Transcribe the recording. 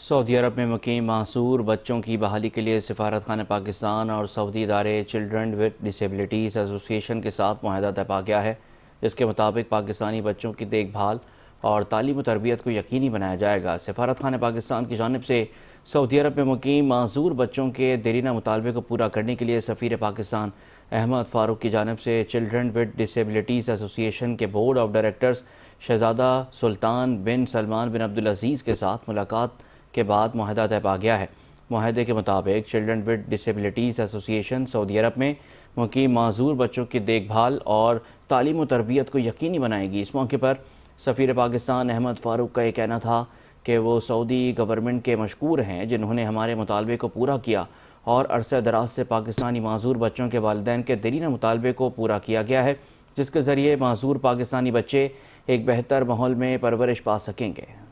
سعودی عرب میں مقیم معذور بچوں کی بحالی کے لیے سفارت خانہ پاکستان اور سعودی ادارے چلڈرن ود ڈسیبلٹیز ایسوسی ایشن کے ساتھ معاہدہ طے پا گیا ہے، جس کے مطابق پاکستانی بچوں کی دیکھ بھال اور تعلیم و تربیت کو یقینی بنایا جائے گا۔ سفارت خانہ پاکستان کی جانب سے سعودی عرب میں مقیم معذور بچوں کے دیرینہ مطالبے کو پورا کرنے کے لیے سفیر پاکستان احمد فاروق کی جانب سے چلڈرن ود ڈسیبلٹیز ایسوسی ایشن کے بورڈ آف ڈائریکٹرز شہزادہ سلطان بن سلمان بن عبدالعزیز کے ساتھ ملاقات کے بعد معاہدہ طے پا گیا ہے۔ معاہدے کے مطابق چلڈرن ود ڈسیبلٹیز ایسوسی ایشن سعودی عرب میں مقیم معذور بچوں کی دیکھ بھال اور تعلیم و تربیت کو یقینی بنائے گی۔ اس موقع پر سفیر پاکستان احمد فاروق کا یہ کہنا تھا کہ وہ سعودی گورنمنٹ کے مشکور ہیں جنہوں نے ہمارے مطالبے کو پورا کیا اور عرصہ دراز سے پاکستانی معذور بچوں کے والدین کے دیرینہ مطالبے کو پورا کیا گیا ہے، جس کے ذریعے معذور پاکستانی بچے ایک بہتر ماحول میں پرورش پا سکیں گے۔